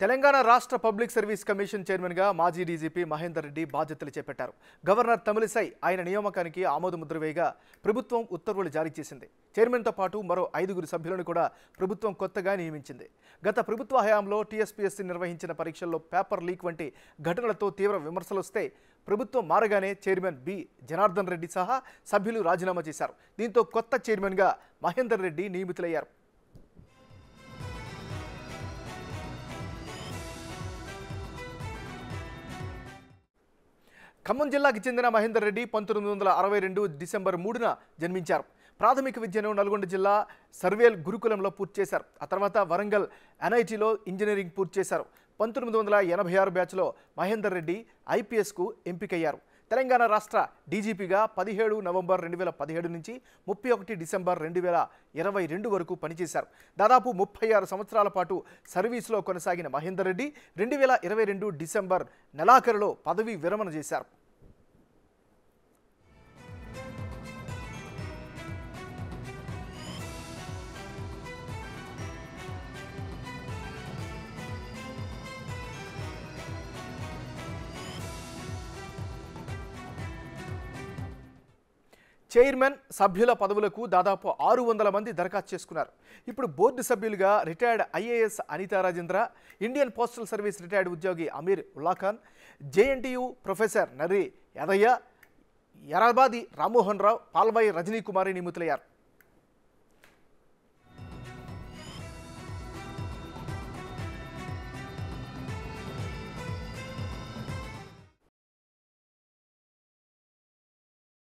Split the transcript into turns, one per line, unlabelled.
తెలంగాణ రాష్ట్ర public service commission చైర్మన్గా మాజీ డీజీపీ మహేందర్ రెడ్డి బాధ్యతలు చేపట్టారు. గవర్నర్ తమిళిసై ఆయన నియామకానికి ఆమోదముద్ర వేయగా ప్రభుత్వం ఉత్తర్వులు జారీ చేసింది. చైర్మన్తో పాటు మరో 5 సభ్యులను కూడా ప్రభుత్వం కొత్తగా నియమించింది. గత ప్రభుత్వ హయాంలో టీఎస్పీఎస్సీ నిర్వహించిన పరీక్షల్లో పేపర్ లీక్ వంటి ఘటనలతో తీవ్ర విమర్శలు వస్తే ప్రభుత్వం మారగానే చైర్మన్ బి జనార్దన్ రెడ్డి సహా సభ్యులు రాజీనామా చేశారు. దీంతో కొత్త చైర్మన్గా మహేందర్ రెడ్డి నియమితులయ్యారు. ఖమ్మం జిల్లాకి చెందిన మహేందర్ రెడ్డి 1962 డిసెంబర్ 3న జన్మించారు. ప్రాథమిక విద్యను నల్గొండ జిల్లా సర్వేల్ గురుకులంలో పూర్తి చేశారు. ఆ తర్వాత వరంగల్ ఎన్ఐటీలో ఇంజనీరింగ్ పూర్తి చేశారు. 1986 బ్యాచ్లో మహేందర్ రెడ్డి ఐపీఎస్కు ఎంపికయ్యారు. తెలంగాణ రాష్ట్ర డీజీపీగా 17 నవంబర్ 2017 నుంచి 31 డిసెంబర్ 2022 వరకు పనిచేశారు. దాదాపు 36 సంవత్సరాల పాటు సర్వీసులో కొనసాగిన మహేందర్ రెడ్డి 2022 డిసెంబర్ నెలాఖరులో పదవీ విరమణ చేశారు. చైర్మన్ సభ్యుల పదవులకు దాదాపు 600 మంది దరఖాస్తు చేసుకున్నారు. ఇప్పుడు బోర్డు సభ్యులుగా retired IAS Anitha Rajendra, Indian postal service retired ఉద్యోగి అమీర్ ఉల్లాఖాన్, జేఎన్టీయూ ప్రొఫెసర్ నర్రి యాదయ్య, యరాబాది రామ్మోహన్ రావు, పాల్వాయి రజనీ కుమారి నియమితులయ్యారు.